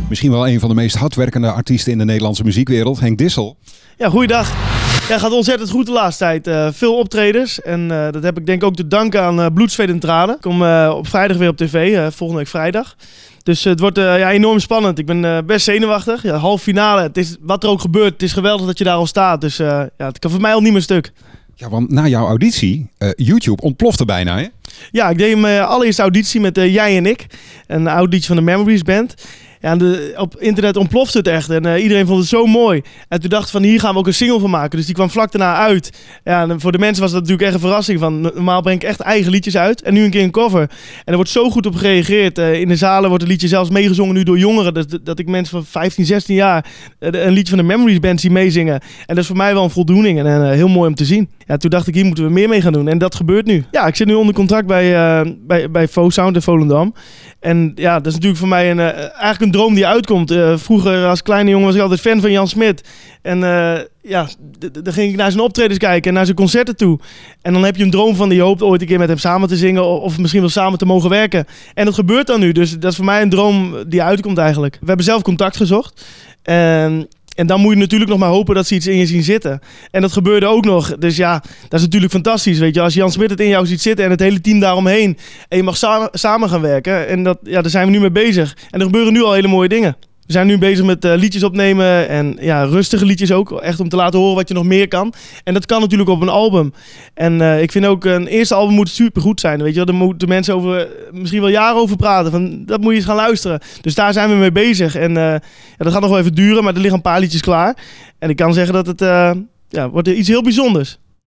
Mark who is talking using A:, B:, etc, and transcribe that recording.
A: Misschien wel een van de meest hardwerkende artiesten in de Nederlandse muziekwereld, Henk Dissel.
B: Ja, goeiedag. Ja, gaat ontzettend goed de laatste tijd. Veel optredens en dat heb ik denk ook te danken aan bloed, zweet en tranen. Ik kom op vrijdag weer op tv, volgende week vrijdag. Dus het wordt enorm spannend. Ik ben best zenuwachtig. Ja, halve finale, het is, wat er ook gebeurt, het is geweldig dat je daar al staat. Dus het kan voor mij al niet meer stuk.
A: Ja, want na jouw auditie, YouTube ontplofte bijna, hè?
B: Ja, ik deed mijn allereerste auditie met Jij en ik. Een auditie van de Memories Band. Ja, op internet ontplofte het echt en iedereen vond het zo mooi. En toen dacht ik van hier gaan we ook een single van maken. Dus die kwam vlak daarna uit. Ja, en voor de mensen was dat natuurlijk echt een verrassing. Van, normaal breng ik echt eigen liedjes uit en nu een keer een cover. En er wordt zo goed op gereageerd. In de zalen wordt het liedje zelfs meegezongen nu door jongeren. Dat ik mensen van 15, 16 jaar een liedje van de Memories Band zie meezingen. En dat is voor mij wel een voldoening en heel mooi om te zien. Ja, toen dacht ik hier moeten we meer mee gaan doen en dat gebeurt nu. Ja, ik zit nu onder contract bij Fosound in Volendam. En ja, dat is natuurlijk voor mij eigenlijk een droom die uitkomt. Vroeger als kleine jongen was ik altijd fan van Jan Smit. En dan ging ik naar zijn optredens kijken en naar zijn concerten toe. En dan heb je een droom van die je hoopt ooit een keer met hem samen te zingen of misschien wel samen te mogen werken. En dat gebeurt dan nu. Dus dat is voor mij een droom die uitkomt eigenlijk. We hebben zelf contact gezocht. En dan moet je natuurlijk nog maar hopen dat ze iets in je zien zitten. En dat gebeurde ook nog. Dus ja, dat is natuurlijk fantastisch. Weet je, als Jan Smit het in jou ziet zitten en het hele team daaromheen. En je mag samen gaan werken. En daar zijn we nu mee bezig. En er gebeuren nu al hele mooie dingen. We zijn nu bezig met liedjes opnemen en ja, rustige liedjes ook. Echt om te laten horen wat je nog meer kan. En dat kan natuurlijk op een album. En ik vind ook een eerste album moet supergoed zijn. Weet je wel? Daar moeten mensen over misschien wel jaren over praten. Van, dat moet je eens gaan luisteren. Dus daar zijn we mee bezig. En dat gaat nog wel even duren, maar er liggen een paar liedjes klaar. En ik kan zeggen dat het wordt iets heel bijzonders.